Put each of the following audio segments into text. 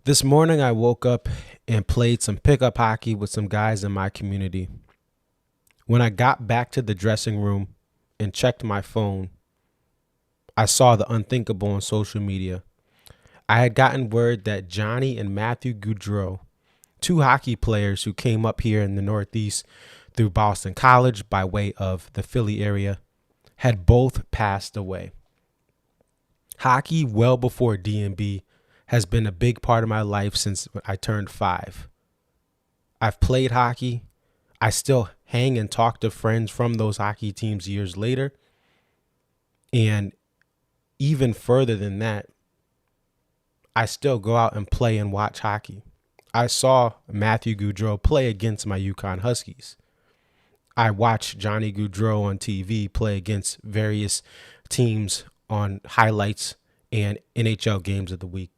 This morning I woke up and played some pickup hockey with some guys in my community. When I got back to the dressing room and checked my phone, I saw the unthinkable on social media. I had gotten word that Johnny and Matthew Gaudreau, two hockey players who came up here in the Northeast through Boston College by way of the Philly area, had both passed away. Hockey, well before D&B, has been a big part of my life since I turned 5. I've played hockey. I still hang and talk to friends from those hockey teams years later. And even further than that, I still go out and play and watch hockey. I saw Matthew Gaudreau play against my Yukon Huskies. I watched Johnny Gaudreau on TV play against various teams on highlights and NHL games of the week.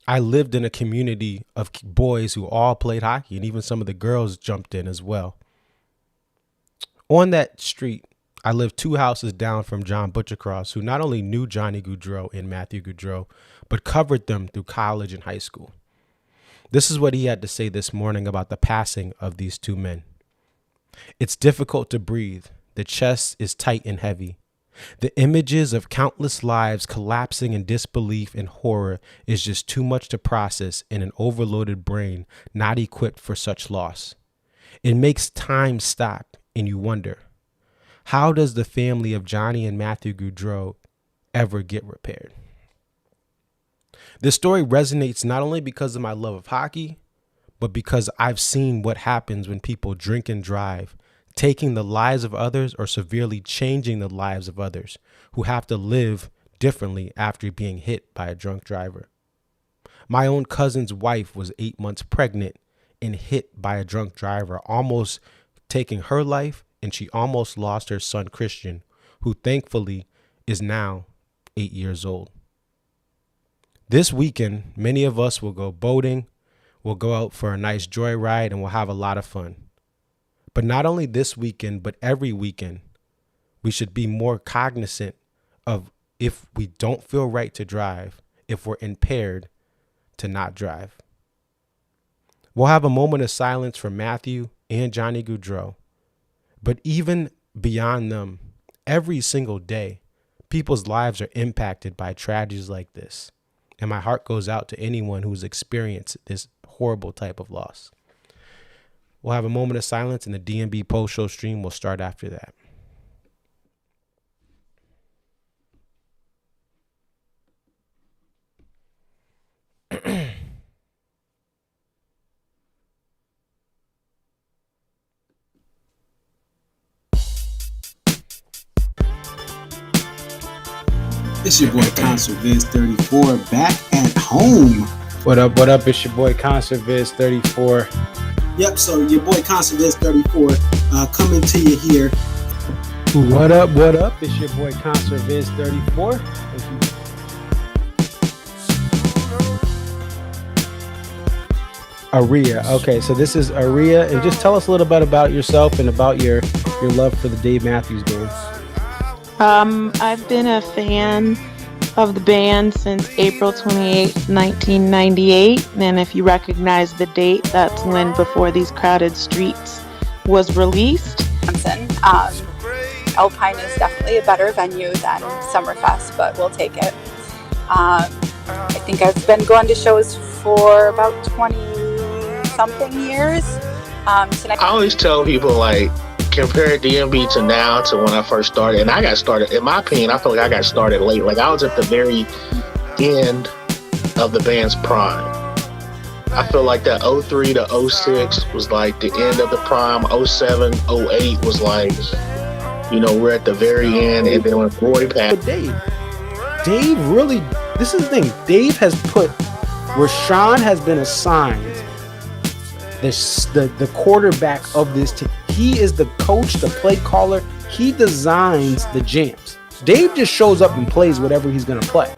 I lived in a community of boys who all played hockey, and even some of the girls jumped in as well. On that street, I lived 2 houses down from John Butchercross, who not only knew Johnny Gaudreau and Matthew Gaudreau, but covered them through college and high school. This is what he had to say this morning about the passing of these 2 men. It's difficult to breathe. The chest is tight and heavy. The images of countless lives collapsing in disbelief and horror is just too much to process in an overloaded brain not equipped for such loss. It makes time stop and you wonder, how does the family of Johnny and Matthew Gaudreau ever get repaired? This story resonates not only because of my love of hockey, but because I've seen what happens when people drink and drive, taking the lives of others or severely changing the lives of others who have to live differently after being hit by a drunk driver. My own cousin's wife was 8 months pregnant and hit by a drunk driver, almost taking her life, and she almost lost her son, Christian, who thankfully is now 8 years old. This weekend, many of us will go boating, we'll go out for a nice joyride, and we'll have a lot of fun. But not only this weekend, but every weekend, we should be more cognizant of if we don't feel right to drive, if we're impaired, to not drive. We'll have a moment of silence for Matthew and Johnny Gaudreau. But even beyond them, every single day, people's lives are impacted by tragedies like this. And my heart goes out to anyone who's experienced this horrible type of loss. We'll have a moment of silence, and the D&B post-show stream will start after that. It's your boy Concert Viz 34 back at home. What up? It's your boy Concert Viz 34. Yep, so your boy Concert Viz 34 coming to you here. What up? It's your boy Concert Viz 34. Aria. Okay, so this is Aria, and just tell us a little bit about yourself and about your love for the Dave Matthews games. I've been a fan of the band since April 28, 1998, and if you recognize the date, that's when Before These Crowded Streets was released. Alpine is definitely a better venue than Summerfest, but we'll take it. I think I've been going to shows for about 20-something years. I always tell people, like, compare DMB to now to when I first started. And I got started, in my opinion, I feel like I got started late. Like, I was at the very end of the band's prime. I feel like that 03 to 06 was like the end of the prime. 07, 08 was like, you know, we're at the very end. And then when Roy passed. But Dave really, this is the thing. Dave has put, Rashawn has been assigned the quarterback of this team. He is the coach, the play caller. He designs the jams. Dave just shows up and plays whatever he's going to play.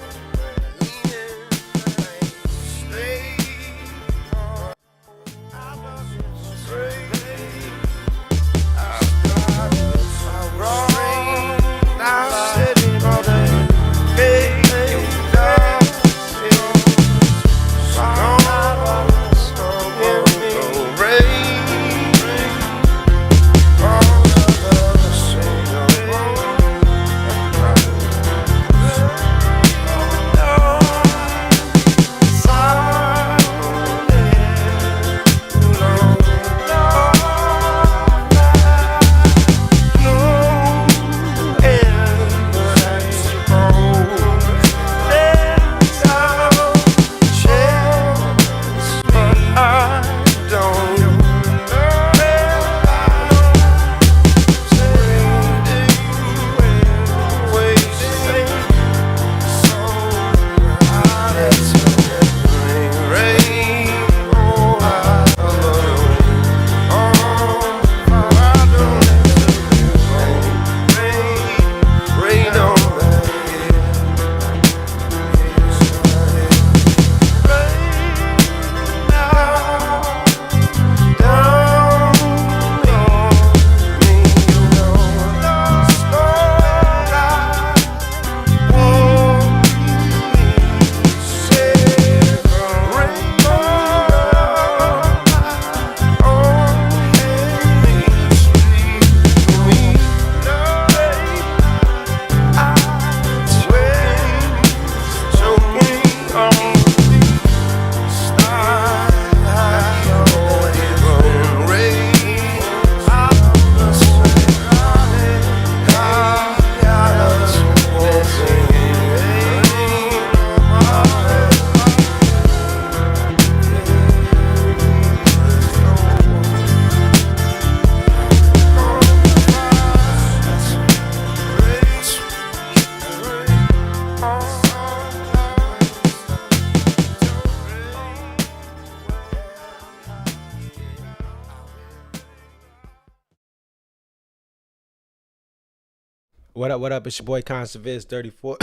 What up? What up? It's your boy Conserviz 34.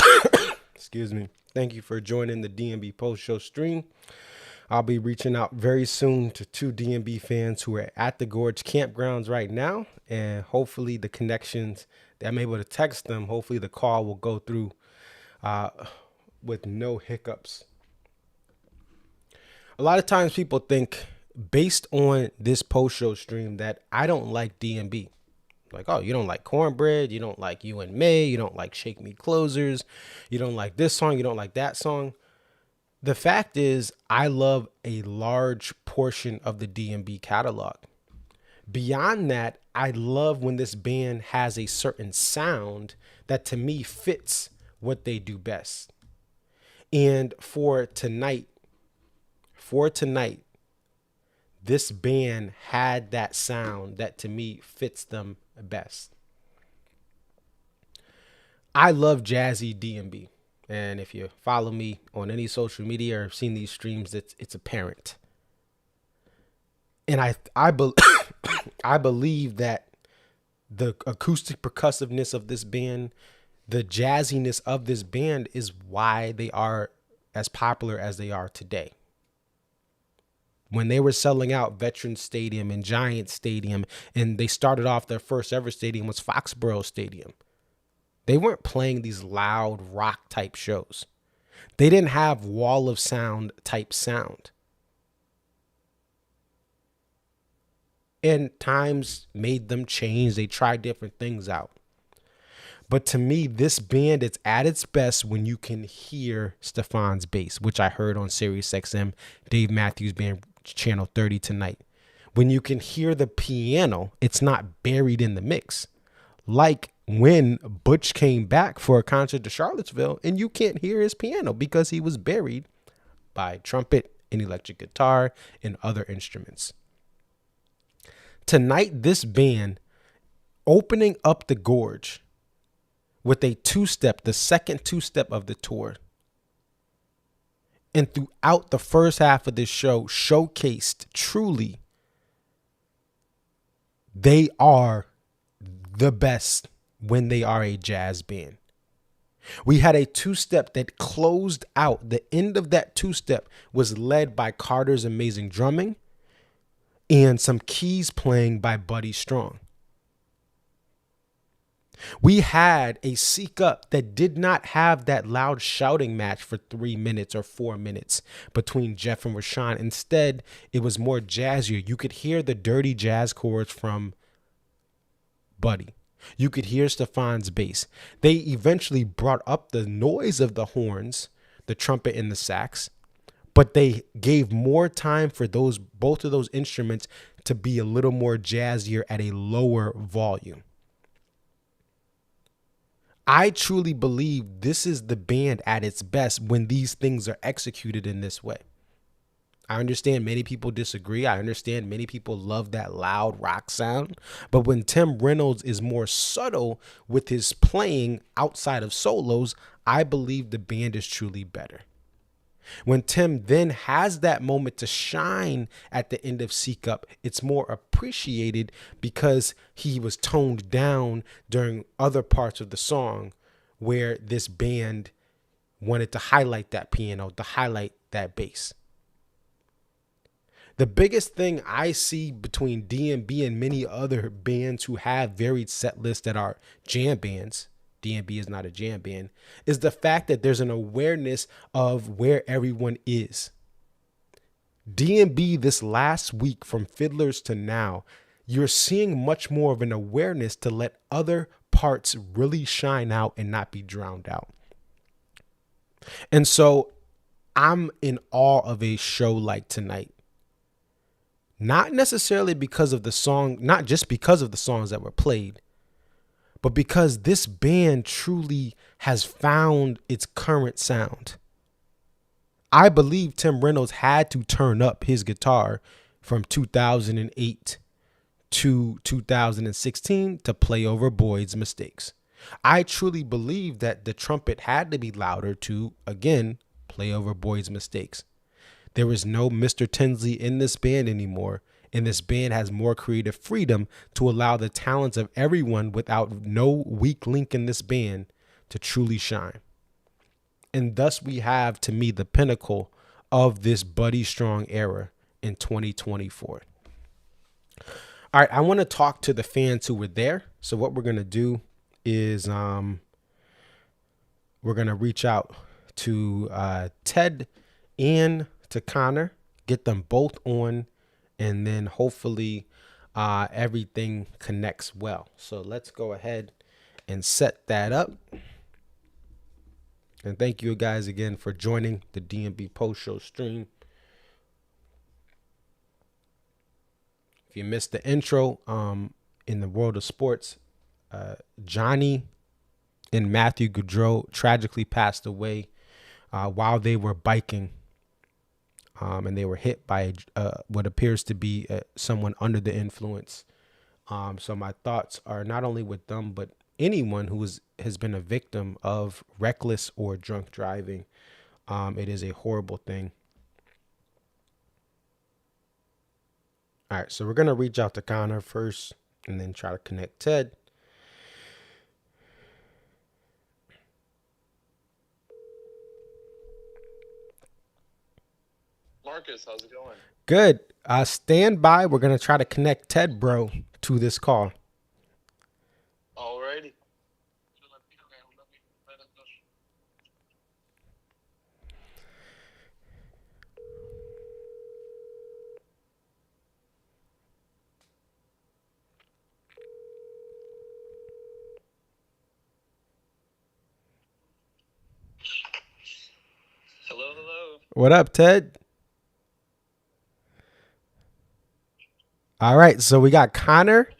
Excuse me. Thank you for joining the DMB post show stream. I'll be reaching out very soon to 2 DMB fans who are at the Gorge campgrounds right now, and hopefully the connections that I'm able to text them, hopefully the call will go through with no hiccups. A lot of times people think, based on this post show stream, that I don't like DMB. Like, oh, you don't like Cornbread, you don't like You and May, you don't like Shake Me Closers, you don't like this song, you don't like that song. The fact is, I love a large portion of the DMB catalog. Beyond that, I love when this band has a certain sound that to me fits what they do best. And for tonight, this band had that sound that to me fits them best. I love jazzy DMB. And if you follow me on any social media or have seen these streams, it's apparent. And I believe that the acoustic percussiveness of this band, the jazziness of this band is why they are as popular as they are today. When they were selling out Veterans Stadium and Giants Stadium, and they started off their first ever stadium was Foxborough Stadium. They weren't playing these loud rock type shows. They didn't have wall of sound type sound. And times made them change. They tried different things out. But to me, this band is at its best when you can hear Stefan's bass, which I heard on Sirius XM, Dave Matthews Band Channel 30 tonight. When you can hear the piano, it's not buried in the mix. Like when Butch came back for a concert to Charlottesville and you can't hear his piano because he was buried by trumpet and electric guitar and other instruments. Tonight, this band opening up the Gorge with a two-step, the second two-step of the tour, and throughout the first half of this show showcased truly they are the best when they are a jazz band. We had a two-step that closed out. The end of that two-step was led by Carter's amazing drumming and some keys playing by Buddy Strong. We had a Seek Up that did not have that loud shouting match for 3 minutes or 4 minutes between Jeff and Rashawn. Instead, it was more jazzier. You could hear the dirty jazz chords from Buddy. You could hear Stefan's bass. They eventually brought up the noise of the horns, the trumpet and the sax, but they gave more time for both of those instruments to be a little more jazzier at a lower volume. I truly believe this is the band at its best when these things are executed in this way. I understand many people disagree. I understand many people love that loud rock sound. But when Tim Reynolds is more subtle with his playing outside of solos, I believe the band is truly better. When Tim then has that moment to shine at the end of Seek Up, it's more appreciated because he was toned down during other parts of the song where this band wanted to highlight that piano, to highlight that bass. The biggest thing I see between DMB and many other bands who have varied set lists that are jam bands, DMB is not a jam band, is the fact that there's an awareness of where everyone is. DMB this last week, from Fiddlers to now, you're seeing much more of an awareness to let other parts really shine out and not be drowned out. And so I'm in awe of a show like tonight. Not necessarily because of the song, not just because of the songs that were played, but because this band truly has found its current sound. I believe Tim Reynolds had to turn up his guitar from 2008 to 2016 to play over Boyd's mistakes. I truly believe that the trumpet had to be louder to, again, play over Boyd's mistakes. There is no Mr. Tinsley in this band anymore, and this band has more creative freedom to allow the talents of everyone without no weak link in this band to truly shine. And thus we have, to me, the pinnacle of this Buddy Strong era in 2024. All right, I want to talk to the fans who were there. So what we're going to do is we're going to reach out to Ted and to Conor, get them both on, and then hopefully everything connects well. So let's go ahead and set that up. And thank you guys again for joining the DMB Post Show stream. If you missed the intro, in the world of sports, Johnny and Matthew Gaudreau tragically passed away while they were biking, and they were hit by what appears to be someone under the influence. So my thoughts are not only with them, but anyone who has been a victim of reckless or drunk driving. It is a horrible thing. All right, so we're going to reach out to Conor first and then try to connect Ted. Marcus, how's it going? Good. Stand by. We're going to try to connect Ted, bro, to this call. Alrighty. Hello. What up, Ted? All right, so we got Conor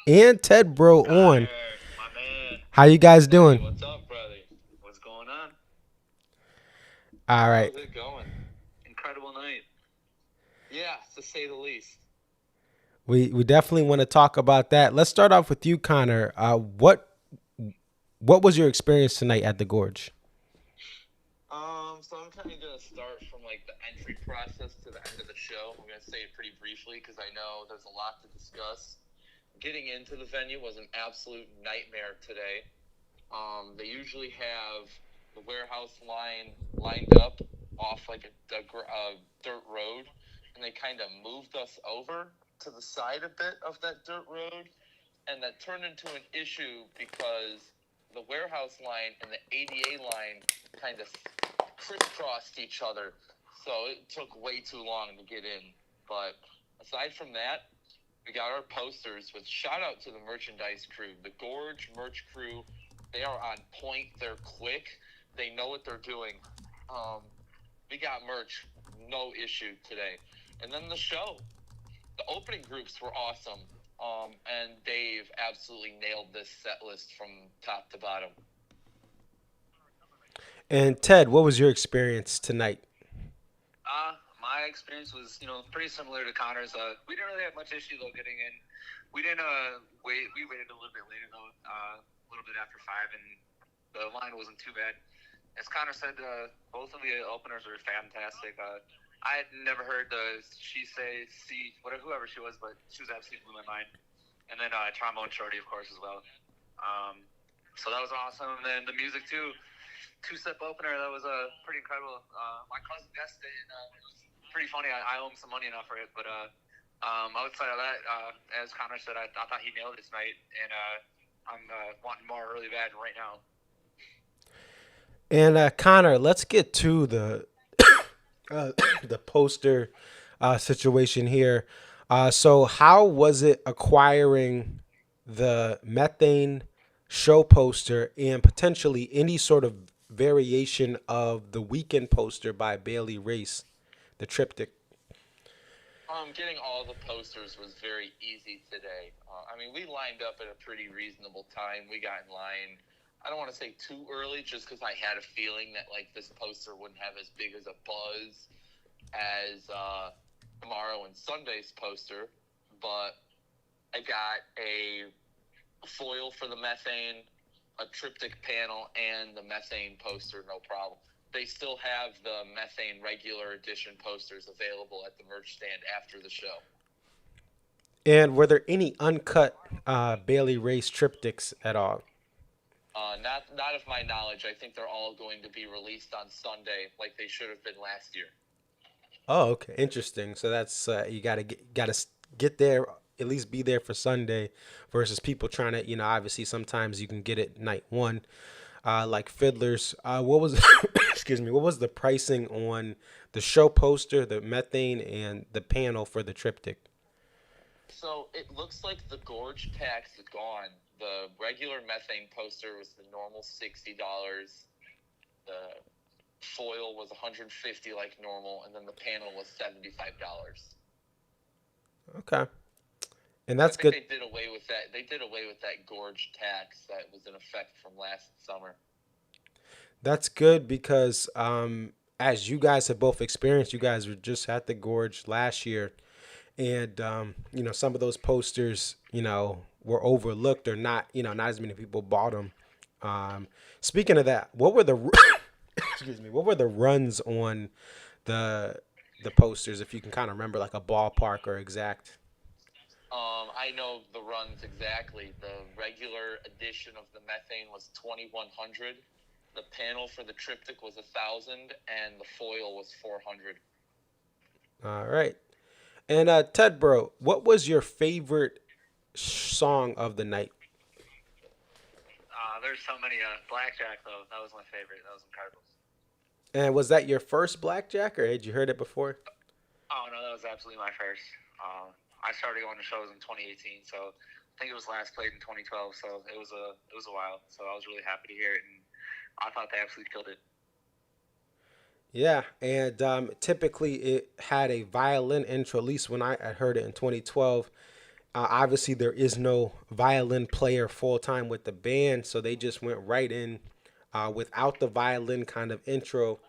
and Ted, bro, on. My man. How you guys doing? What's up, brother? What's going on? All right. How's it going? Incredible night. Yeah, to say the least. We definitely want to talk about that. Let's start off with you, Conor. What was your experience tonight at the Gorge? So I'm kind of gonna start from like the entry process to the end of the show. I'm gonna say it pretty briefly because I know there's a lot to discuss. Getting into the venue was an absolute nightmare today. They usually have the warehouse line lined up off like a dirt road, and they kind of moved us over to the side a bit of that dirt road, and that turned into an issue because the warehouse line and the ADA line kind of crisscrossed each other, so it took way too long to get in. But aside from that, we got our posters with shout out to the merchandise crew, the Gorge merch crew. They are on point. They're quick. They know what they're doing. We got merch, no issue today. And then the show, the opening groups were awesome. And Dave absolutely nailed this set list from top to bottom. And Ted, what was your experience tonight? My experience was, pretty similar to Conor's. We didn't really have much issue though getting in. We didn't wait. We waited a little bit later though, a little bit after 5, and the line wasn't too bad. As Conor said, both of the openers were fantastic. I had never heard the whoever she was, but she was absolutely blew my mind. And then Trombone Shorty, of course, as well. So that was awesome. And then the music too. 2-step opener, that was pretty incredible. My cousin guessed it, and it was pretty funny. I owe him some money now for it, but outside of that, as Conor said, I thought he nailed it tonight, and I'm wanting more really bad right now. And Conor, let's get to the the poster situation here. So how was it acquiring the Methane show poster and potentially any sort of variation of the weekend poster by Bailey Race, the triptych? Getting all the posters was very easy today. We lined up at a pretty reasonable time. We got in line, I don't want to say too early, just because I had a feeling that this poster wouldn't have as big as a buzz as tomorrow and Sunday's poster. But I got a foil for the Methane, a triptych panel, and the Methane poster, no problem. They still have the Methane regular edition posters available at the merch stand after the show. And were there any uncut Bailey Race triptychs at all? Not of my knowledge. I think they're all going to be released on Sunday, like they should have been last year. Oh, okay, interesting. So that's you get there, at least be there for Sunday, versus people trying to, obviously sometimes you can get it night one, like Fiddlers. What was excuse me? What was the pricing on the show poster, the methane, and the panel for the triptych? So it looks like the Gorge tax is gone. The regular methane poster was the normal $60. The foil was $150 like normal, and then the panel was $75. Okay, and that's I good. think they did away with that. They did away with that Gorge tax that was in effect from last summer. That's good because as you guys have both experienced, you guys were just at the Gorge last year, and some of those posters were overlooked, or not not as many people bought them. Speaking of that, what were the excuse me, what were the runs on the posters, if you can kind of remember, like a ballpark or exact? I know the runs exactly. The regular edition of the methane was 2,100. The panel for the triptych was 1,000, and the foil was 400. All right. And Ted, bro, what was your favorite song of the night? There's so many. Blackjack, though. That was my favorite. That was incredible. And was that your first Blackjack, or had you heard it before? Oh, no, that was absolutely my first. I started going to shows in 2018, so I think it was last played in 2012, so it was a while. So I was really happy to hear it, and I thought they absolutely killed it. Yeah, and typically it had a violin intro, at least when I heard it in 2012. Obviously, there is no violin player full-time with the band, so they just went right in without the violin kind of intro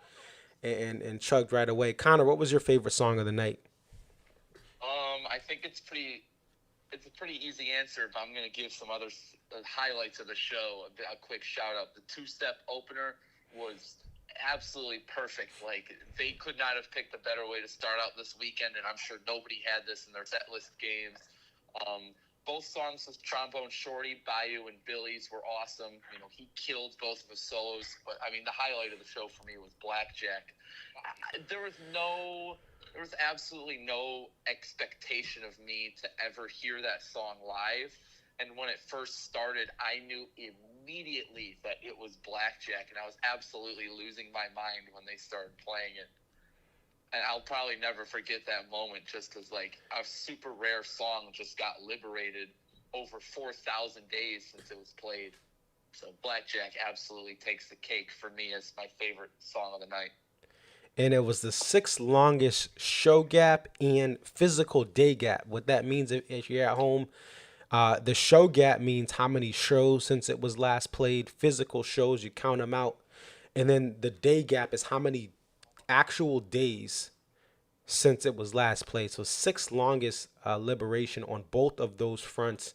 and chugged right away. Connor, what was your favorite song of the night? I think it's a pretty easy answer, but I'm going to give some other highlights of the show. A quick shout-out. The two-step opener was absolutely perfect. Like, they could not have picked a better way to start out this weekend, and I'm sure nobody had this in their Setlist games. Both songs with Trombone Shorty, Bayou, and Billy's were awesome. He killed both of his solos. But, the highlight of the show for me was Blackjack. There was absolutely no expectation of me to ever hear that song live. And when it first started, I knew immediately that it was Blackjack. And I was absolutely losing my mind when they started playing it. And I'll probably never forget that moment, just because, like, a super rare song just got liberated over 4,000 days since it was played. So Blackjack absolutely takes the cake for me as my favorite song of the night. And it was the sixth longest show gap and physical day gap. What that means, if you're at home, the show gap means how many shows since it was last played. Physical shows, you count them out. And then the day gap is how many actual days since it was last played. So sixth longest liberation on both of those fronts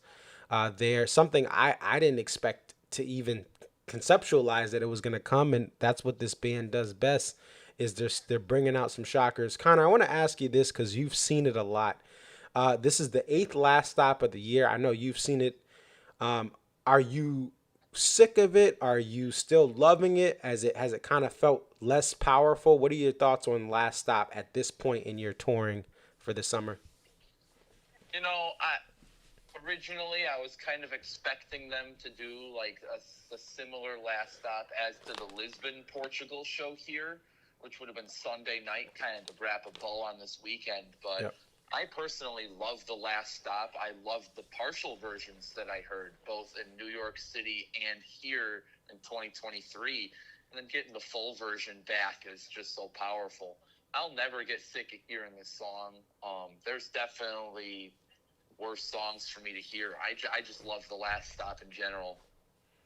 there. Something I didn't expect to even conceptualize that it was going to come. And that's what this band does best, is they're bringing out some shockers. Connor, I want to ask you this because you've seen it a lot. This is the 8th last stop of the year. I know you've seen it. Are you sick of it? Are you still loving it? Has it kind of felt less powerful? What are your thoughts on Last Stop at this point in your touring for the summer? Originally I was kind of expecting them to do like a similar Last Stop as to the Lisbon, Portugal show here, which would have been Sunday night, kind of to wrap a bow on this weekend. But yep. I personally love the Last Stop. I love the partial versions that I heard, both in New York City and here in 2023. And then getting the full version back is just so powerful. I'll never get sick of hearing this song. There's definitely worse songs for me to hear. I just love the Last Stop in general.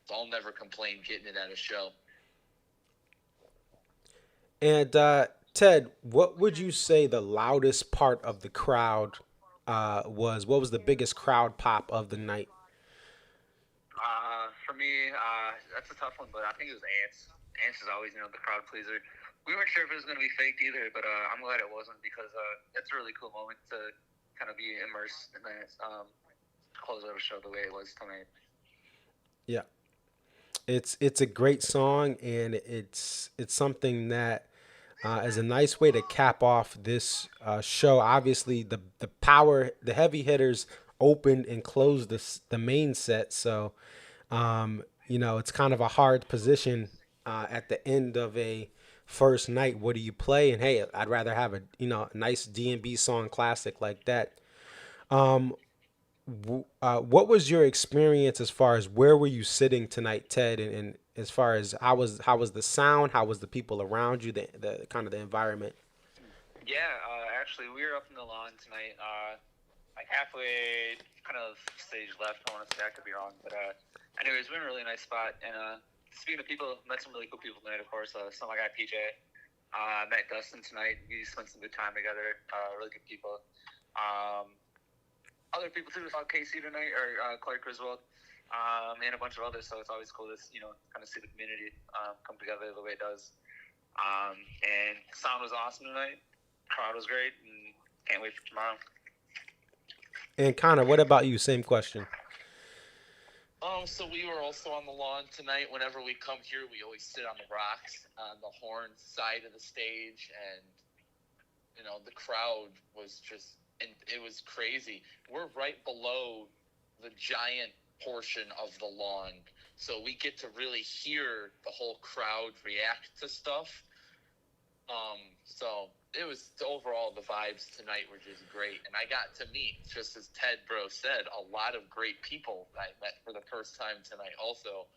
So I'll never complain getting it at a show. And Ted, what would you say the loudest part of the crowd was? What was the biggest crowd pop of the night? For me, that's a tough one, but I think it was Ants. Ants is always, the crowd pleaser. We weren't sure if it was going to be faked either, but I'm glad it wasn't, because it's a really cool moment to kind of be immersed in that close out a show the way it was tonight. Yeah, it's a great song, and it's something that is a nice way to cap off this show. Obviously, the heavy hitters opened and closed the main set, so it's kind of a hard position at the end of a first night. What do you play? And hey, I'd rather have a nice D&B song classic like that. What was your experience as far as where were you sitting tonight, Ted? And as far as how was the sound? How was the people around you? The kind of the environment. Yeah, actually, we were up in the lawn tonight, like halfway, kind of stage left. I want to say, I could be wrong, but anyways, we're in a really nice spot. And speaking of people, met some really cool people tonight. Of course, saw my guy PJ. Met Dustin tonight. We spent some good time together. Really good people. Other people too. Saw Casey tonight, or Clark Griswold, and a bunch of others. So it's always cool to kind of see the community come together the way it does. And sound was awesome tonight. Crowd was great, and can't wait for tomorrow. And Connor, what about you? Same question. So we were also on the lawn tonight. Whenever we come here, we always sit on the rocks on the horn side of the stage, and the crowd was just. And it was crazy. We're right below the giant portion of the lawn, so we get to really hear the whole crowd react to stuff. So it was overall, the vibes tonight were just great, and I got to meet, just as Ted Bro said, a lot of great people that I met for the first time tonight also.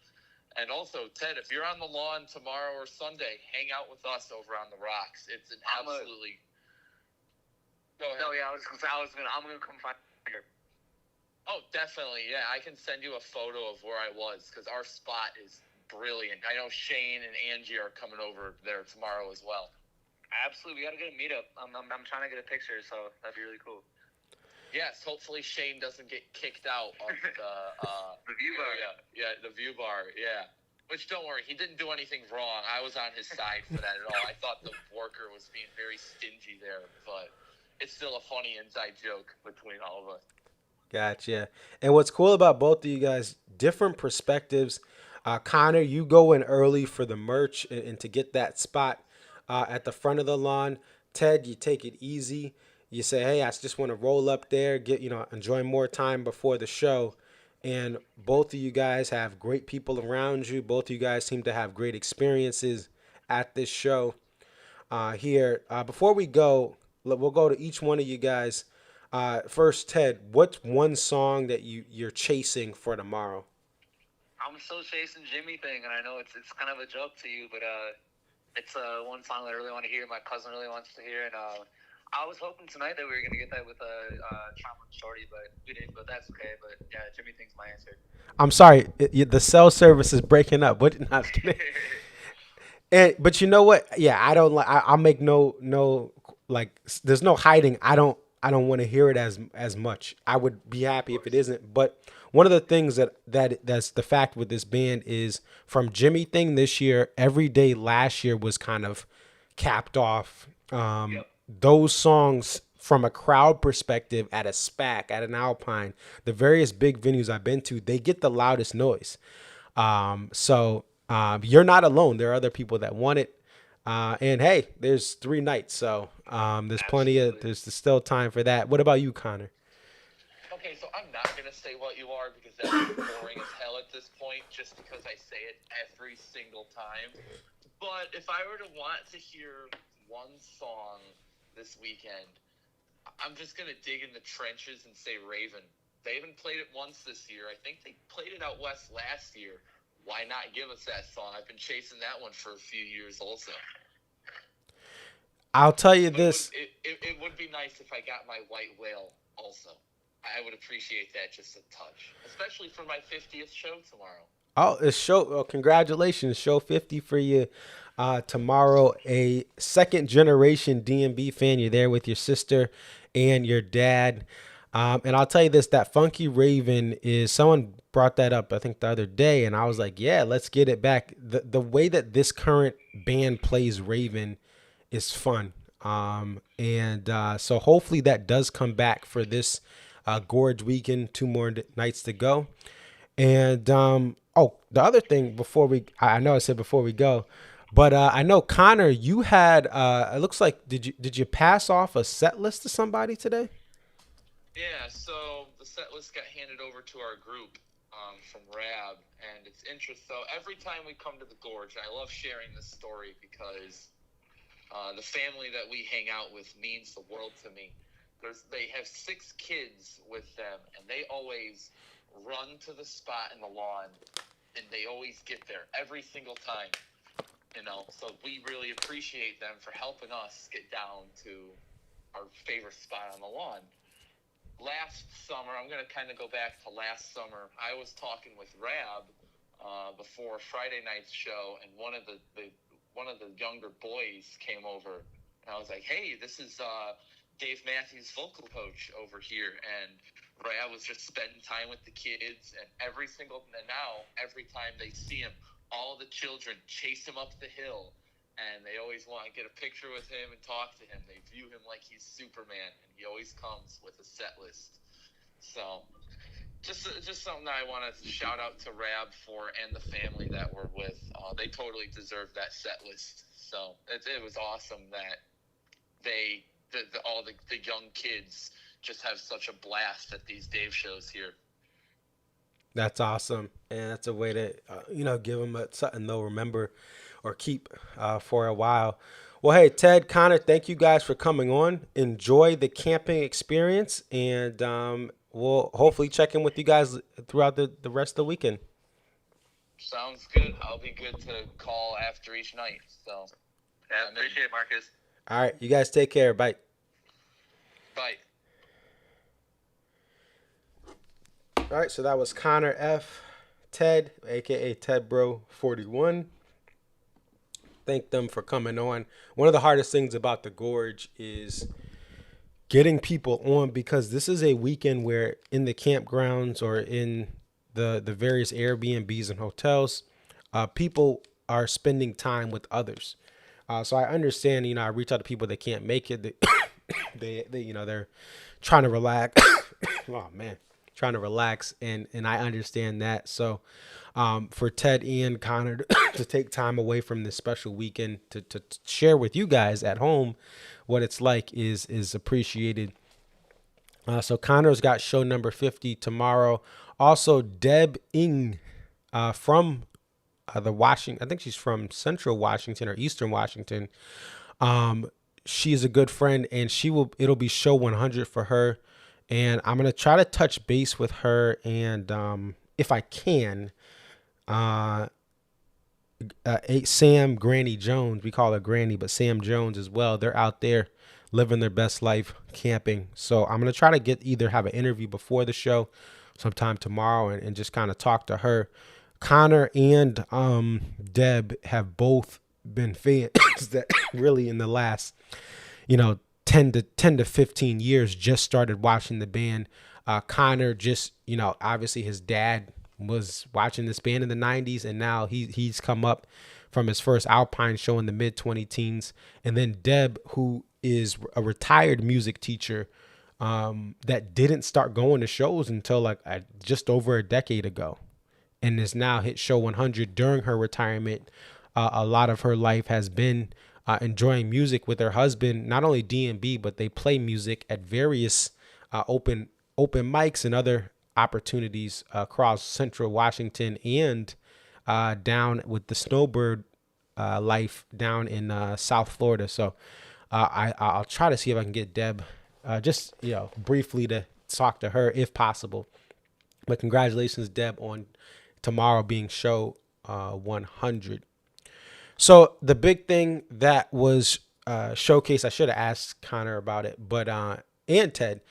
And also, Ted, if you're on the lawn tomorrow or Sunday, hang out with us over on the rocks. It's an absolutely... Go ahead. No, yeah, I'm gonna come find you. Oh, definitely, yeah. I can send you a photo of where I was, because our spot is brilliant. I know Shane and Angie are coming over there tomorrow as well. Absolutely, we gotta get a meetup. I'm trying to get a picture, so that'd be really cool. Yes, hopefully Shane doesn't get kicked out of the view bar. Yeah, the view bar. Yeah. Which, don't worry, he didn't do anything wrong. I was on his side for that at all. I thought the worker was being very stingy there, but. It's still a funny inside joke between all of us. Gotcha. And what's cool about both of you guys, different perspectives. Connor, you go in early for the merch and to get that spot at the front of the lawn. Ted, you take it easy. You say, hey, I just want to roll up there, enjoy more time before the show. And both of you guys have great people around you. Both of you guys seem to have great experiences at this show here. Before we go, we'll go to each one of you guys. First, Ted, what's one song that you're chasing for tomorrow? I'm still chasing Jimmy thing, and I know it's kind of a joke to you, but it's one song that I really want to hear. My cousin really wants to hear, and I was hoping tonight that we were gonna get that with Trauma and Shorty, but we didn't. But that's okay. But yeah, Jimmy thing's my answer. I'm sorry, the cell service is breaking up. What? Not but you know what? Yeah, I don't like. I'll make no. Like, there's no hiding. I don't want to hear it as much. I would be happy if it isn't. But one of the things that's the fact with this band is from Jimmy thing this year, every day last year was kind of capped off. Those songs from a crowd perspective at a SPAC, at an Alpine, the various big venues I've been to, they get the loudest noise. So you're not alone. There are other people that want it. And hey, there's 3 nights, so there's plenty of there's still time for that. What about you, Connor? Okay, so I'm not gonna say what you are because that's boring as hell at this point, just because I say it every single time. But if I were to want to hear one song this weekend, I'm just gonna dig in the trenches and say Raven. They haven't played it once this year. I think they played it out west last year. Why not give us that song? I've been chasing that one for a few years also. I'll tell you this. It would be nice if I got my White Whale also. I would appreciate that just a touch, especially for my 50th show tomorrow. Oh, congratulations. Show 50 for you tomorrow. A second generation D&B fan. You're there with your sister and your dad. And I'll tell you this, that Funky Raven is, someone brought that up, I think the other day. And I was like, yeah, let's get it back. The way that this current band plays Raven is fun. So hopefully that does come back for this Gorge weekend. 2 more nights to go. And the other thing I know I said before we go, but I know Connor, you had it looks like did you pass off a set list to somebody today? Yeah, so the set list got handed over to our group from Rab, and it's interesting. So every time we come to the Gorge, I love sharing this story because the family that we hang out with means the world to me. They have 6 kids with them, and they always run to the spot in the lawn, and they always get there every single time. So we really appreciate them for helping us get down to our favorite spot on the lawn. Last summer, I'm going to kind of go back to last summer. I was talking with Rab before Friday night's show, and one of the younger boys came over, and I was like, "Hey, this is Dave Matthews' vocal coach over here," and Rab was just spending time with the kids, and every time they see him, all the children chase him up the hill, and they always want to get a picture with him and talk to him. They view him like he's Superman, and he always comes with a set list. So just something that I want to shout out to Rab for, and the family that we're with. They totally deserve that set list. So it was awesome that all the young kids just have such a blast at these Dave shows here. That's awesome, and that's a way to give them something they'll remember or keep for a while. Well, hey, Ted, Connor, thank you guys for coming on. Enjoy the camping experience, and we'll hopefully check in with you guys throughout the rest of the weekend. Sounds good. I'll be good to call after each night. So, yeah, appreciate it, Marcus. All right, you guys take care. Bye. Bye. All right, so that was Connor F. Ted, a.k.a. Ted Bro 41. Thank them for coming on. One of the hardest things about the Gorge is getting people on, because this is a weekend where in the campgrounds or in the various Airbnbs and hotels, people are spending time with others. So I understand, I reach out to people that can't make it. They're trying to relax. Oh, man. Trying to relax, and I understand that. So for Ted and Connor to take time away from this special weekend to share with you guys at home what it's like is appreciated. So Connor's got show number 50 tomorrow. Also, Deb Ing from the Washington, I think she's from Central Washington or Eastern Washington. She's a good friend, and it'll be show 100 for her. And I'm going to try to touch base with her, and if I can, Sam Granny Jones, we call her Granny, but Sam Jones as well. They're out there living their best life camping. So I'm going to try to either have an interview before the show sometime tomorrow and just kind of talk to her. Connor and Deb have both been fans that really in the last, 10 to 15 years just started watching the band. Connor just, obviously his dad was watching this band in the 90s, and now he's come up from his first Alpine show in the mid-20 teens. And then Deb, who is a retired music teacher that didn't start going to shows until just over a decade ago, and has now hit show 100 during her retirement. A lot of her life has been enjoying music with her husband, not only D&B, but they play music at various open mics and other opportunities across Central Washington and down with the Snowbird life down in South Florida. So I'll try to see if I can get Deb just briefly to talk to her if possible. But congratulations, Deb, on tomorrow being show 100. So the big thing that was showcased, I should have asked Connor about it, but and Ted,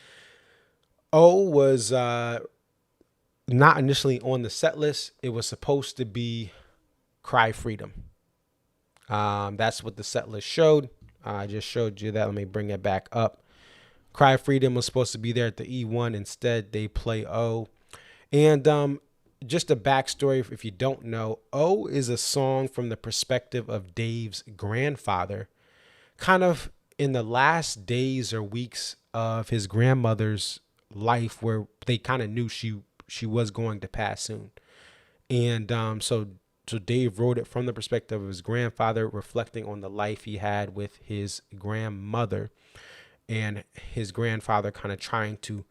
was not initially on the set list. It was supposed to be Cry Freedom. That's what the set list showed. I just showed you that. Let me bring it back up. Cry Freedom was supposed to be there at the E1. Instead, they play O. And just a backstory, if you don't know, O is a song from the perspective of Dave's grandfather, kind of in the last days or weeks of his grandmother's life, where they kind of knew she was going to pass soon. And so Dave wrote it from the perspective of his grandfather, reflecting on the life he had with his grandmother, and his grandfather kind of trying to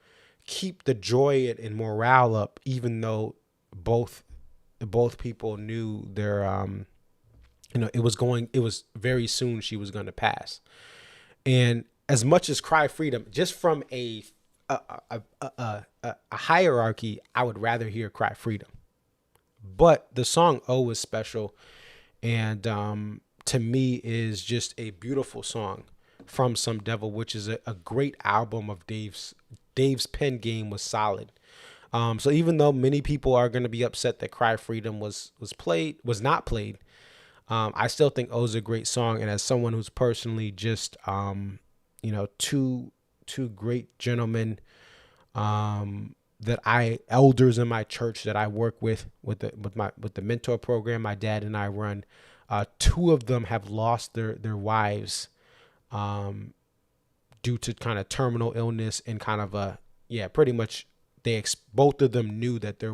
keep the joy and morale up, even though both people knew their it was very soon she was going to pass. And as much as Cry Freedom, just from a hierarchy, I would rather hear Cry Freedom. But the song "Oh" is special, and to me is just a beautiful song from Some Devil, which is a great album of Dave's. Dave's pen game was solid. So even though many people are going to be upset that Cry Freedom was not played, I still think "Oh" is a great song. And as someone who's personally just two great gentlemen elders in my church that I work with the mentor program my dad and I run, two of them have lost their wives due to kind of terminal illness, and kind of pretty much both of them knew that they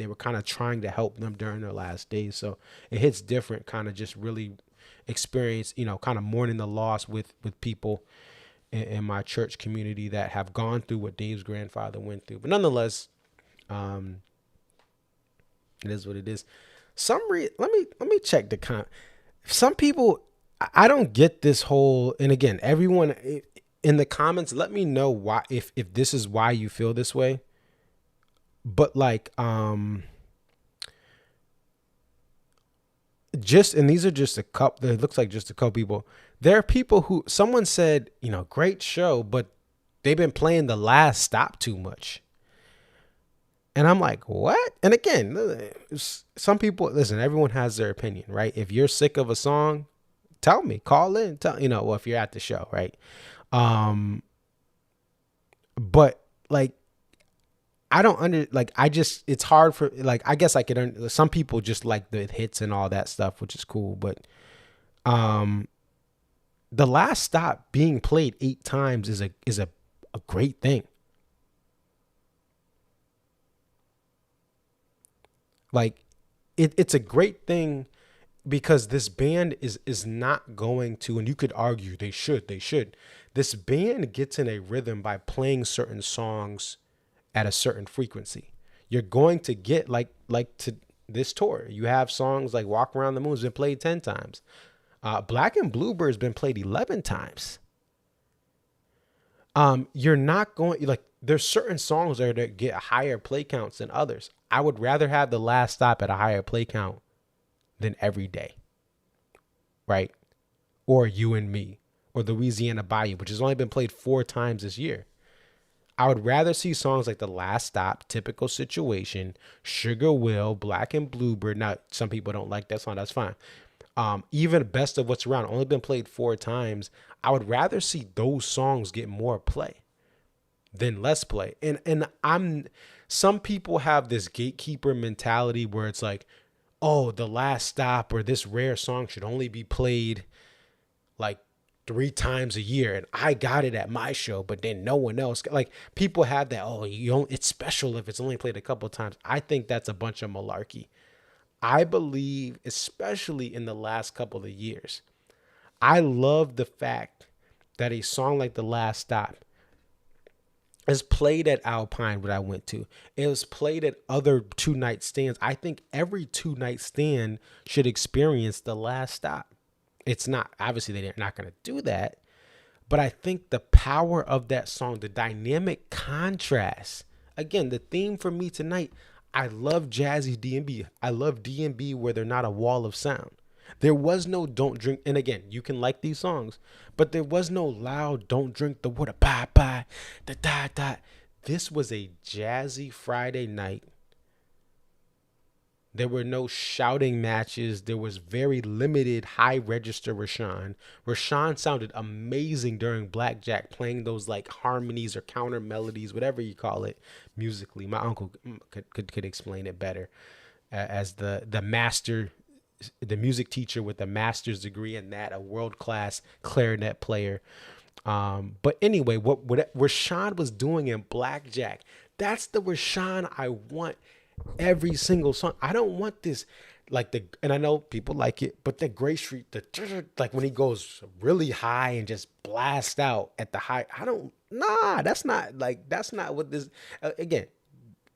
were kind of trying to help them during their last days. So it hits different, kind of just really experience, kind of mourning the loss with people in my church community that have gone through what Dave's grandfather went through. But nonetheless, it is what it is. Let me check the some people, I don't get this whole, and again, everyone in the comments, let me know why, if this is why you feel this way. But like, and these are just a couple, it looks like just a couple people. There are people who, someone said, great show, but they've been playing The Last Stop too much. And I'm like, what? And again, some people, listen, everyone has their opinion, right? If you're sick of a song, tell me, call in, well, if you're at the show, right? But like, I don't it's hard for, like, I guess I could, some people just like the hits and all that stuff, which is cool. But, The Last Stop being played 8 times is a great thing. Like, it's a great thing because this band is not going to, and you could argue they should. This band gets in a rhythm by playing certain songs at a certain frequency. You're going to get like to this tour. You have songs like Walk Around the Moon has been played 10 times. Black and Bluebird has been played 11 times. You're not going, like, there's certain songs there that get higher play counts than others. I would rather have The Last Stop at a higher play count than Every Day, right? Or You and Me, or Louisiana Bayou, which has only been played 4 times this year. I would rather see songs like The Last Stop, Typical Situation, Sugar Will, Black and Bluebird. Now, some people don't like that song. That's fine. Even Best of What's Around, only been played 4 times. I would rather see those songs get more play than less play. And some people have this gatekeeper mentality where it's like, oh, The Last Stop or this rare song should only be played like 3 times a year, and I got it at my show, but then no one else. Like, people have that, oh, it's special if it's only played a couple of times. I think that's a bunch of malarkey. I believe, especially in the last couple of years, I love the fact that a song like The Last Stop is played at Alpine, what I went to. It was played at other 2-night stands. I think every 2-night stand should experience The Last Stop. It's not, obviously they're not going to do that, but I think the power of that song, the dynamic contrast, again, the theme for me tonight, I love jazzy D&B. I love D&B where they're not a wall of sound. There was no Don't Drink, and again, you can like these songs, but there was no loud Don't Drink the Water, bye bye, da da da. This was a jazzy Friday night. There were no shouting matches. There was very limited high register Rashawn. Rashawn sounded amazing during Blackjack, playing those like harmonies or counter melodies, whatever you call it, musically. My uncle could explain it better as the master, the music teacher with a master's degree in that, a world-class clarinet player. But anyway, what Rashawn was doing in Blackjack, that's the Rashawn I want every single song. I don't want this and I know people like it, but the Gray Street, like when he goes really high and just blast out at the high, that's not what this, again,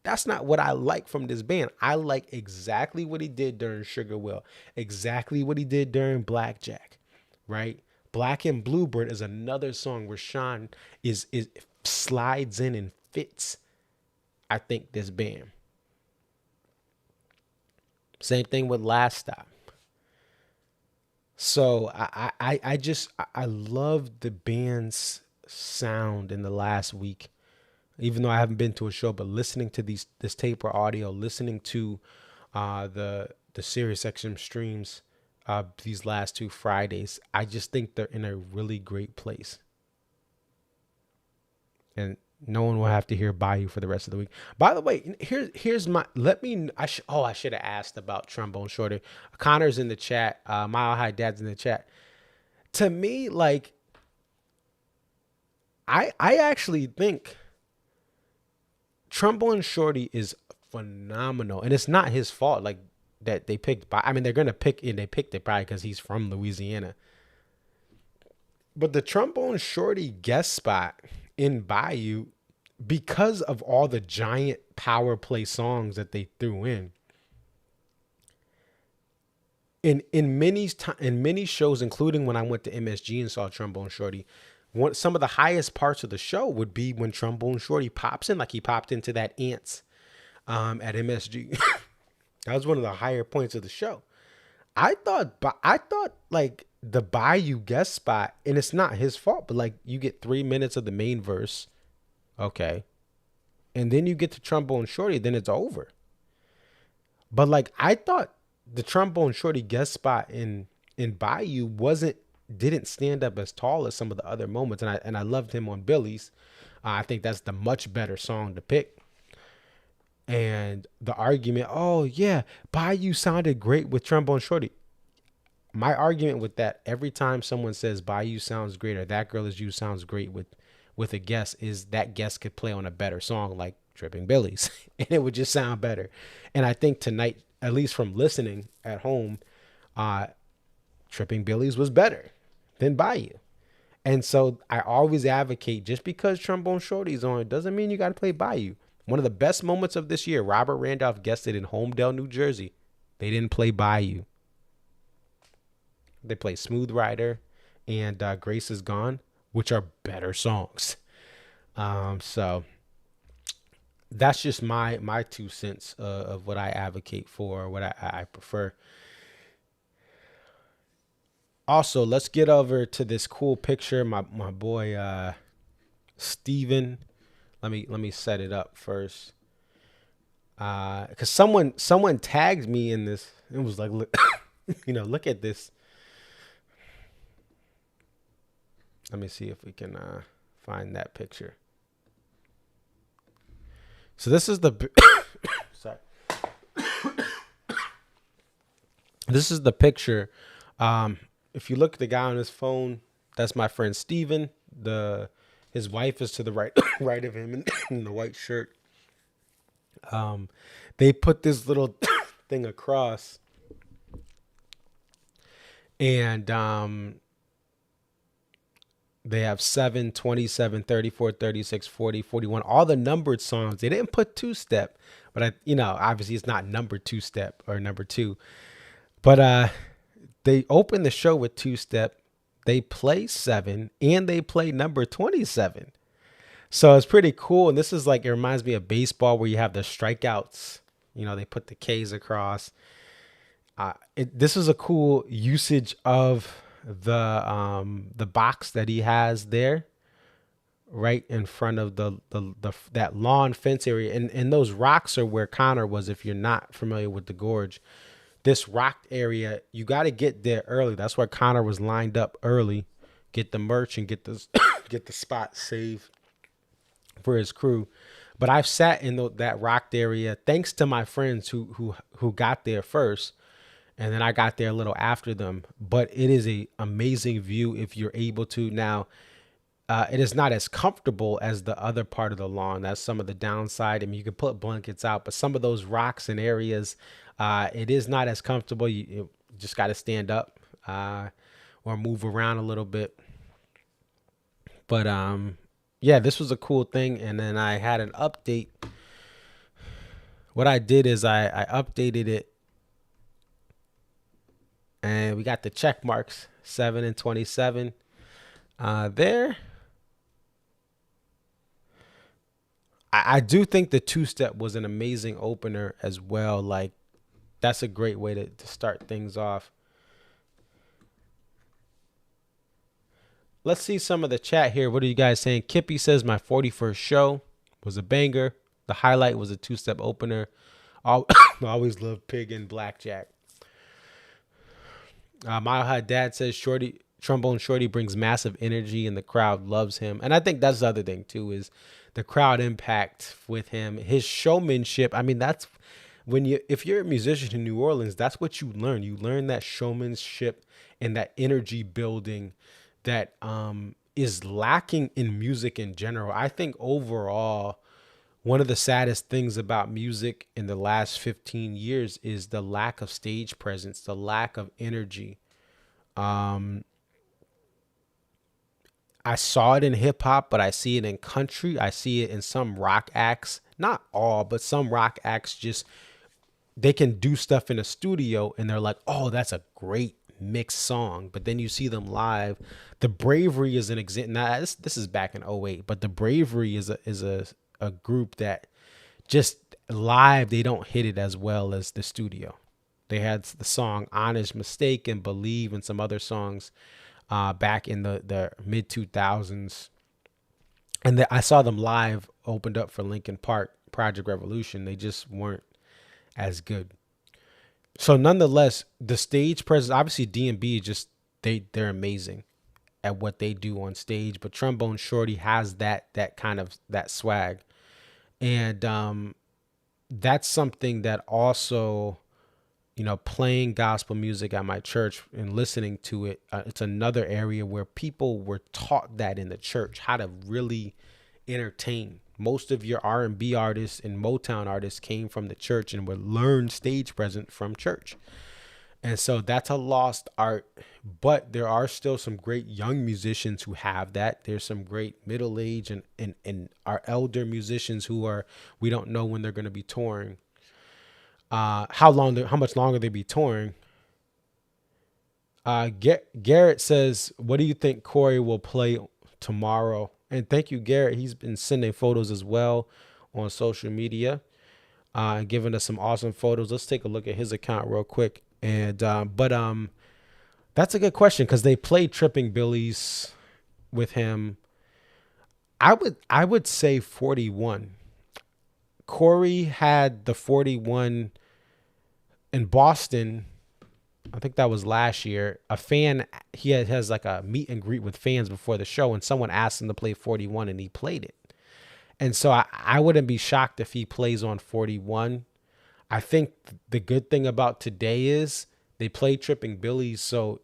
that's not what I like from this band. I like exactly what he did during Sugar Will, exactly what he did during Blackjack, right? Black and Bluebird is another song where Sean is slides in and fits, I think, this band. Same thing with Last Stop. So I love the band's sound in the last week, even though I haven't been to a show, but listening to this tape or audio, listening to the Sirius XM streams these last 2 Fridays, I just think they're in a really great place. And no one will have to hear Bayou for the rest of the week. By the way, here's my, I should have asked about Trombone Shorty. Connor's in the chat. Mile High Dad's in the chat. To me, like, I actually think Trombone Shorty is phenomenal, and it's not his fault. Like that they picked. I mean, they're gonna pick, and they picked it probably because he's from Louisiana. But the Trombone Shorty guest spot in Bayou, because of all the giant power play songs that they threw in many shows, including when I went to MSG and saw Trombone Shorty, some of the highest parts of the show would be when Trombone Shorty pops in, like he popped into that Ants at MSG. That was one of the higher points of the show. I thought like the Bayou guest spot, and it's not his fault, but like you get 3 minutes of the main verse, okay, and then you get to Trombone Shorty, then it's over. But like I thought the Trombone Shorty guest spot in Bayou didn't stand up as tall as some of the other moments, and I loved him on Billy's. I think that's the much better song to pick. And the argument, oh yeah, Bayou sounded great with Trombone Shorty. My argument with that, every time someone says Bayou sounds great or That Girl Is You sounds great with a guest, is that guest could play on a better song like Tripping Billy's and it would just sound better. And I think tonight, at least from listening at home, Tripping Billy's was better than Bayou. And so I always advocate, just because Trombone Shorty's on, it doesn't mean you got to play Bayou. One of the best moments of this year, Robert Randolph guested in Homedale, New Jersey. They didn't play Bayou. They play Smooth Rider and Grace Is Gone, which are better songs. So that's just my 2 cents of what I advocate for, what I prefer. Also, let's get over to this cool picture. My boy Steven. Let me set it up first. Cause someone tagged me in this. It was like, look, look at this. Let me see if we can find that picture. So this is the sorry. This is the picture. If you look at the guy on his phone, that's my friend Steven. His wife is to the right of him in the white shirt. They put this little thing across, and they have 7, 27, 34, 36, 40, 41, all the numbered songs. They didn't put 2-step, but obviously it's not number 2-step or number 2. But they open the show with 2-step. They play 7 and they play number 27. So it's pretty cool. And this is like, it reminds me of baseball where you have the strikeouts, they put the K's across. This is a cool usage of the box that he has there right in front of that lawn fence area. And those rocks are where Conor was. If you're not familiar with the Gorge, this rocked area, you got to get there early. That's why Conor was lined up early, get the merch and get the get the spot saved for his crew. But I've sat in that rocked area thanks to my friends who got there first, and then I got there a little after them. But it is a amazing view if you're able to. Now, it is not as comfortable as the other part of the lawn. That's some of the downside. I mean, you can put blankets out, but some of those rocks and areas, it is not as comfortable. You just got to stand up or move around a little bit. But yeah, this was a cool thing. And then I had an update. What I did is I updated it, and we got the check marks 7 and 27 there. I do think the two-step was an amazing opener as well. Like, that's a great way to start things off. Let's see some of the chat here. What are you guys saying? Kippy says my 41st show was a banger. The highlight was a two-step opener. I always loved Pig and Blackjack. Mile High Dad says Trombone Shorty brings massive energy and the crowd loves him. And I think that's the other thing too, is the crowd impact with him, his showmanship. I mean, that's if you're a musician in New Orleans, that's what you learn. You learn that showmanship and that energy building that is lacking in music in general. I think overall, one of the saddest things about music in the last 15 years is the lack of stage presence, the lack of energy. I saw it in hip hop, but I see it in country. I see it in some rock acts, not all, but some rock acts they can do stuff in a studio and they're like, oh, that's a great mixed song. But then you see them live. The Bravery is an example. Now, this is back in '08, but the Bravery is a group that just live, they don't hit it as well as the studio. They had the song Honest Mistake and Believe and some other songs back in the mid 2000s. And I saw them live, opened up for Linkin Park, Project Revolution. They just weren't as good. So nonetheless, the stage presence, obviously D&B, just they're amazing at what they do on stage, but Trombone Shorty has that kind of that swag. And that's something that also, playing gospel music at my church and listening to it, it's another area where people were taught that in the church, how to really entertain. Most of your R&B artists and Motown artists came from the church and were learned stage presence from church. And so that's a lost art, but there are still some great young musicians who have that. There's some great middle-aged and our elder musicians we don't know when they're going to be touring. How much longer they be touring. Garrett says, what do you think Corey will play tomorrow? And thank you, Garrett. He's been sending photos as well on social media, giving us some awesome photos. Let's take a look at his account real quick. And but that's a good question, because they played Tripping Billies with him. I would say 41. Corey had the 41 in Boston. I think that was last year. A fan, he has like a meet and greet with fans before the show, and someone asked him to play 41 and he played it. And so I wouldn't be shocked if he plays on 41. I think the good thing about today is they play Tripping Billies. So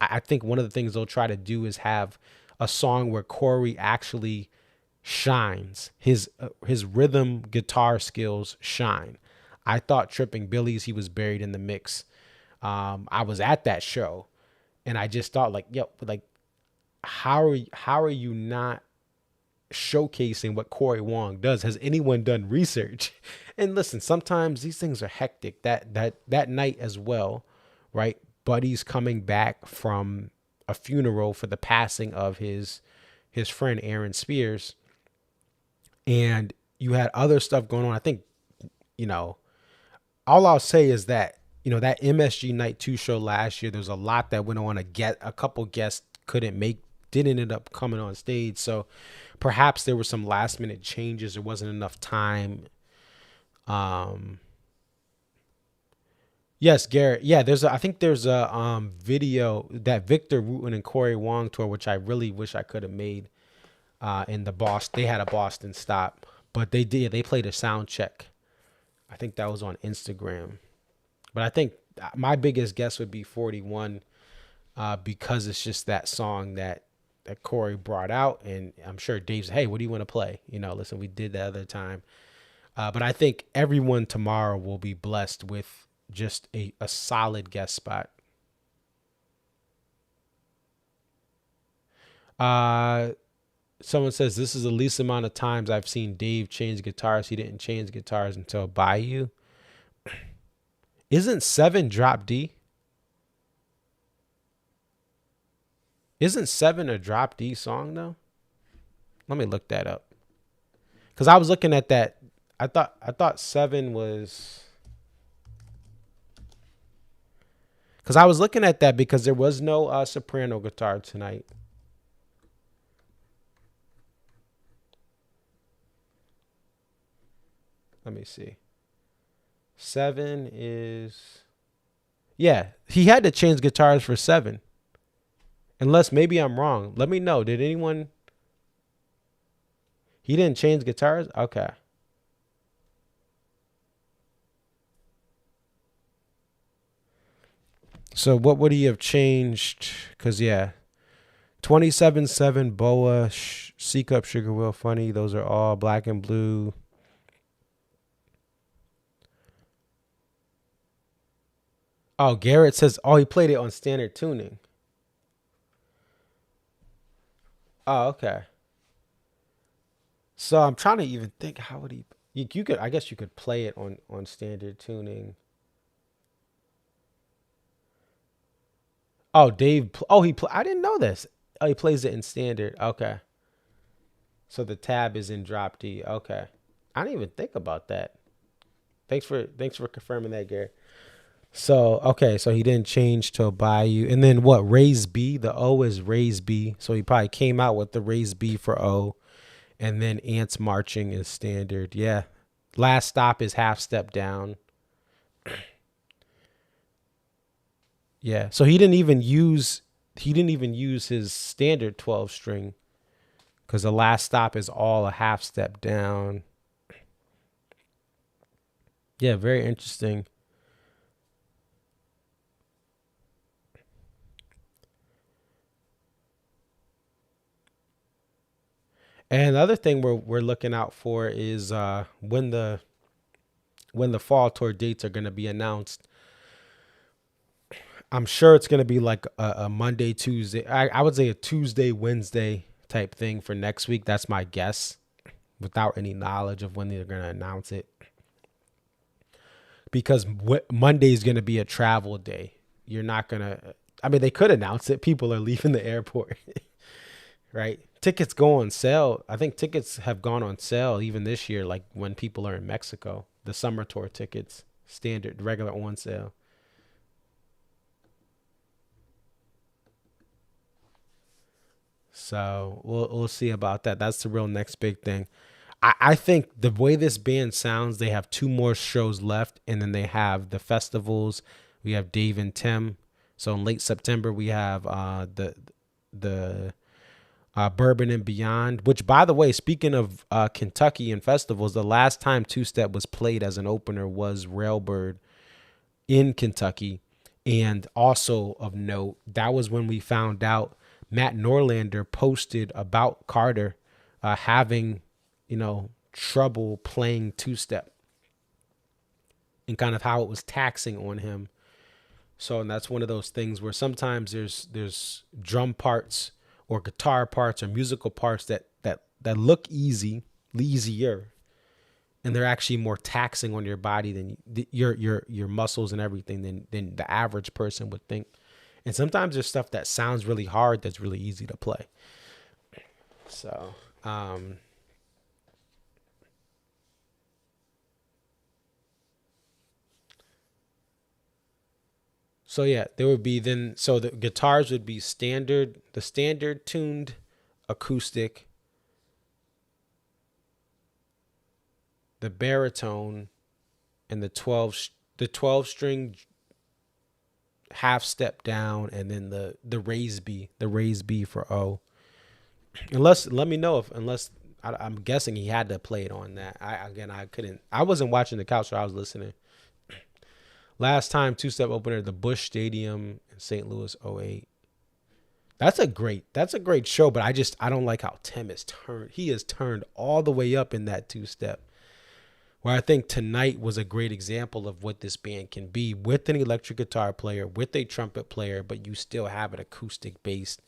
I think one of the things they'll try to do is have a song where Corey actually shines. His rhythm guitar skills shine. I thought Tripping Billies, he was buried in the mix. I was at that show and I just thought how are you not showcasing what Corey Wong does? Has anyone done research? And listen, sometimes these things are hectic. That night as well, right? Buddy's coming back from a funeral for the passing of his friend Aaron Spears, and you had other stuff going on. I think, all I'll say is that that MSG Night 2 show last year, there's a lot that went on. A couple guests didn't end up coming on stage. So perhaps there were some last minute changes. There wasn't enough time. Yes, Garrett. Yeah, I think there's a video that Victor Wooten and Corey Wong tour, which I really wish I could have made in the Boston. They had a Boston stop, but they played a sound check. I think that was on Instagram. But I think my biggest guess would be 41 because it's just that song that that Corey brought out, and I'm sure Dave said, "Hey, what do you want to play?" Listen, we did that other time, but I think everyone tomorrow will be blessed with just a solid guest spot. Someone says this is the least amount of times I've seen Dave change guitars. He didn't change guitars until Bayou. Isn't 7 drop D? Isn't 7 a drop D song though? Let me look that up. Cause I was looking at that. I thought 7 was. Cause I was looking at that because there was no soprano guitar tonight. Let me see. 7 is. Yeah, he had to change guitars for 7. Unless maybe I'm wrong. Let me know. Did anyone? He didn't change guitars? Okay. So what would he have changed? Because, yeah. 27-7, Boa, C Cup, Sugar Will, Funny. Those are all Black and Blue. Oh, Garrett says, he played it on standard tuning. Oh, okay. So I'm trying to even think, how would he? You could, I guess you could play it on standard tuning. Oh, Dave. Oh, I didn't know this. Oh, he plays it in standard. Okay. So the tab is in drop D. Okay. I didn't even think about that. Thanks for confirming that, Gary. So, okay, so he didn't change to a Bayou. And then what? Raised B. The O is raised B. So he probably came out with the raised B for O. And then Ants Marching is standard. Yeah. Last Stop is half step down. Yeah. So he didn't even use his standard 12 string, because the Last Stop is all a half step down. Yeah, very interesting. And the other thing we're looking out for is when the fall tour dates are going to be announced. I'm sure it's going to be like a Monday, Tuesday. I would say a Tuesday, Wednesday type thing for next week. That's my guess, without any knowledge of when they're going to announce it. Because Monday is going to be a travel day. You're not going to, I mean, they could announce it. People are leaving the airport, right? Tickets go on sale. I think tickets have gone on sale even this year, like when people are in Mexico. The summer tour tickets, standard, regular on sale. So we'll see about that. That's the real next big thing. I think the way this band sounds, they have 2 more shows left, and then they have the festivals. We have Dave and Tim. So in late September, we have the Bourbon and Beyond, which, by the way, speaking of Kentucky and festivals, the last time Two Step was played as an opener was Railbird in Kentucky. And also of note, that was when we found out Matt Norlander posted about Carter having, trouble playing Two Step, and kind of how it was taxing on him. So, and that's one of those things where sometimes there's drum parts or guitar parts or musical parts that look easier, and they're actually more taxing on your body than your muscles and everything than the average person would think. And sometimes there's stuff that sounds really hard that's really easy to play. So, so yeah, there would be then, so the guitars would be the standard tuned acoustic, the baritone, and the 12 string half step down, and then the raised B for O. Let me know unless I'm guessing he had to play it on that. I wasn't watching the couch, so I was listening. Last time Two Step opener, the Busch Stadium in St. Louis, 08. That's a great show, but I don't like how Tim is turned. He is turned all the way up in that two-step. Where I think Tonight was a great example of what this band can be with an electric guitar player, with a trumpet player, but you still have an acoustic bass,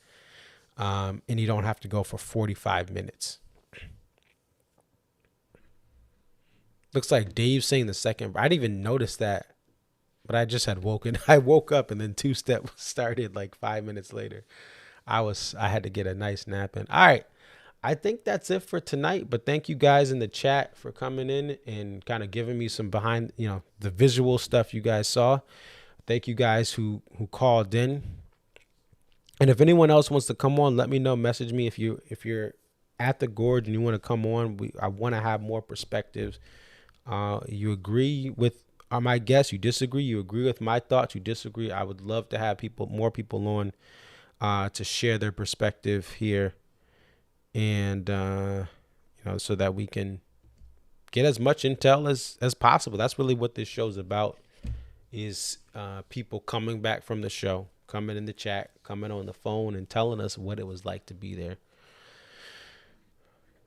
and you don't have to go for 45 minutes. Looks like Dave's saying the second. I didn't even notice that, but I just had woken. I woke up and then two-step started like 5 minutes later. I had to get a nice nap in. All right. I think that's it for tonight, but thank you guys in the chat for coming in and kind of giving me some behind, the visual stuff you guys saw. Thank you guys who called in. And if anyone else wants to come on, let me know. Message me if you're at the Gorge and you want to come on. I want to have more perspectives. You agree with my guess, you disagree, you agree with my thoughts, you disagree. I would love to have more people on to share their perspective here. And so that we can get as much intel as possible. That's really what this show's about, is people coming back from the show, coming in the chat, coming on the phone and telling us what it was like to be there.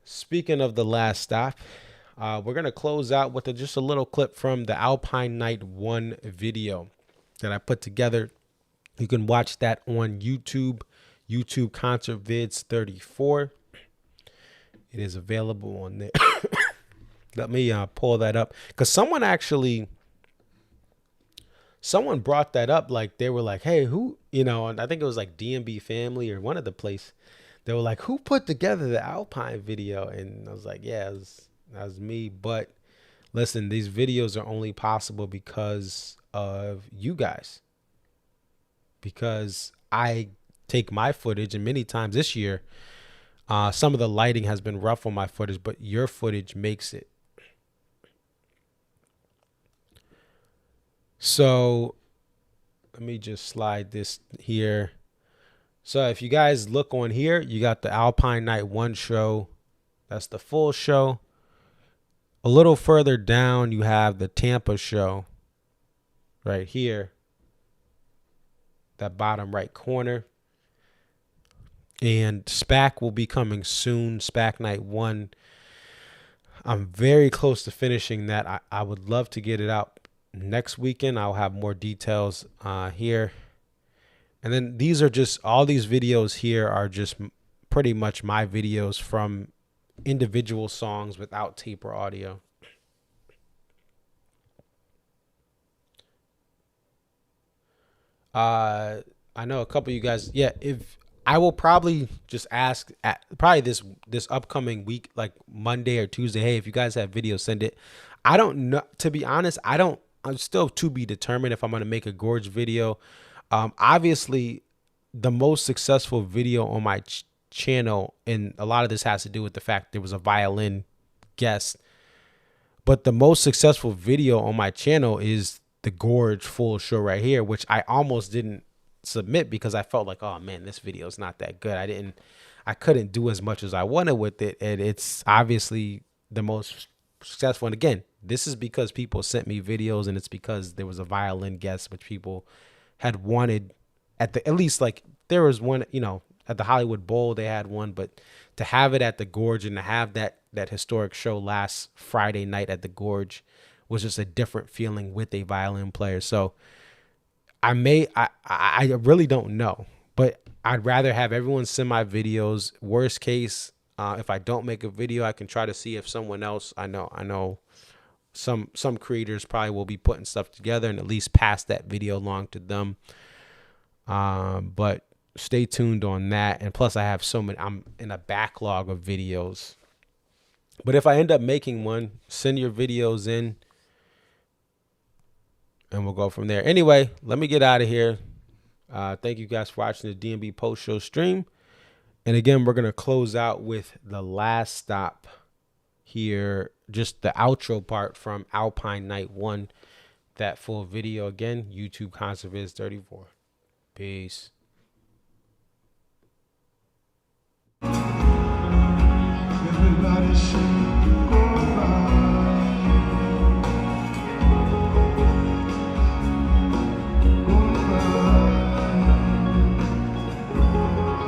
Speaking of the last stop, we're going to close out with just a little clip from the Alpine Night 1 video that I put together. You can watch that on YouTube Concert Vids 34. It is available on there. Let me pull that up, because someone brought that up. Like, they were like, hey, who, and I think it was like DMB Family or one of the place. They were like, who put together the Alpine video? And I was like, yeah, that was me. But listen, these videos are only possible because of you guys. Because I take my footage, and many times this year, some of the lighting has been rough on my footage, but your footage makes it. So let me just slide this here. So if you guys look on here, you got the Alpine Night 1 show. That's the full show. A little further down, you have the Tampa show right here. That bottom right corner. And SPAC will be coming soon. SPAC Night 1. I'm very close to finishing that. I would love to get it out next weekend. I'll have more details here. And then all these videos here are just pretty much my videos from individual songs without tape or audio. I know a couple of you guys. Yeah, if I will probably just ask this upcoming week, like Monday or Tuesday, hey, if you guys have videos, send it. I don't know. To be honest, I'm still to be determined if I'm going to make a Gorge video. Obviously, the most successful video on my channel, and a lot of this has to do with the fact there was a violin guest, but the most successful video on my channel is the Gorge full show right here, which I almost didn't submit because I felt like, oh man, this video is not that good. I couldn't do as much as I wanted with it, and it's obviously the most successful. And again, this is because people sent me videos, and it's because there was a violin guest, which people had wanted at least like there was one, at the Hollywood Bowl, they had one, but to have it at the Gorge and to have that historic show last Friday night at the Gorge was just a different feeling with a violin player. So I really don't know, but I'd rather have everyone send my videos. Worst case, if I don't make a video, I can try to see if someone else, I know some creators probably will be putting stuff together and at least pass that video along to them. But stay tuned on that. And plus I have so many, I'm in a backlog of videos, but if I end up making one, send your videos in and we'll go from there. Anyway, let me get out of here. Thank you guys for watching the DMB post show stream. And again, we're going to close out with the last stop here, just the outro part from Alpine Night 1. That full video again, YouTube Concert Vids 34. Peace. Everybody should go around. Go around.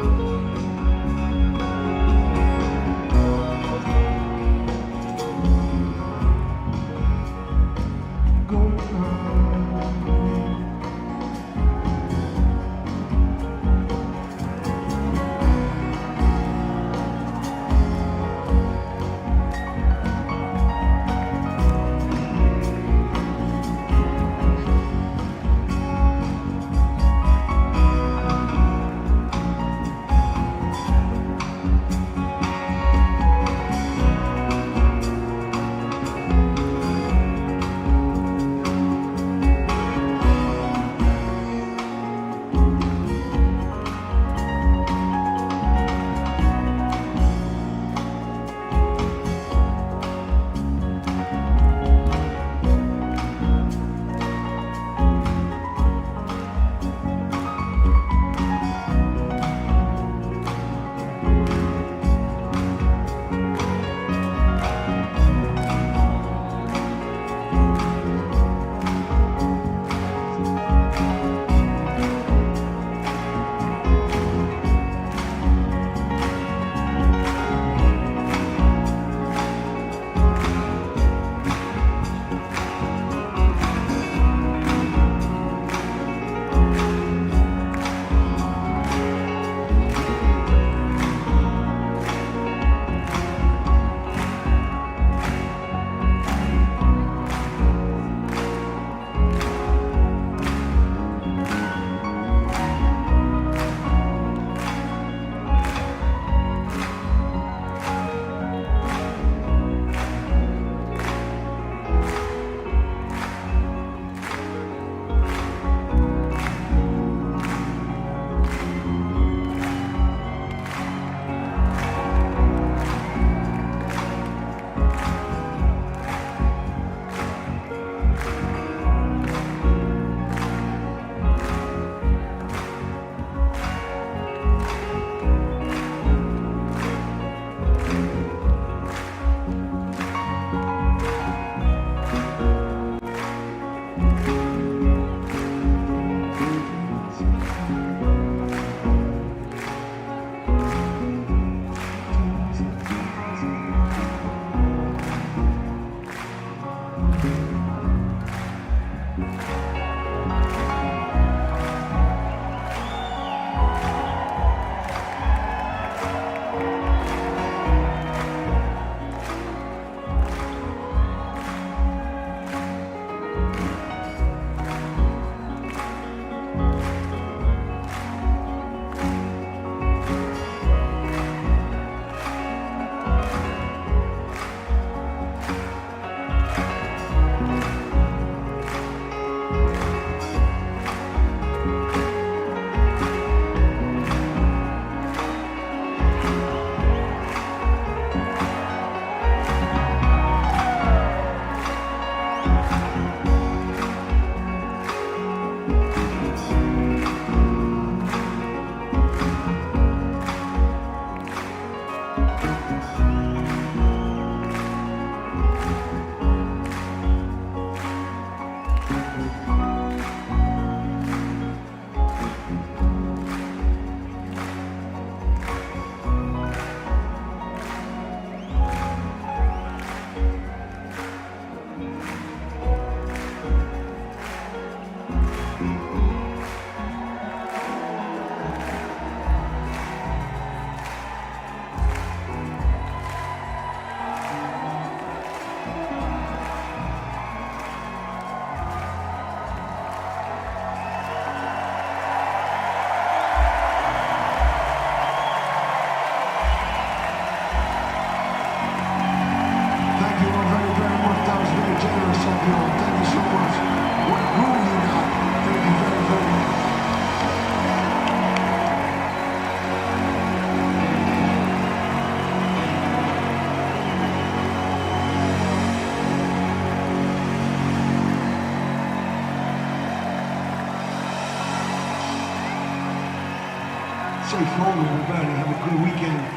Safe home, everybody. Have a good weekend.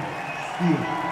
See ya.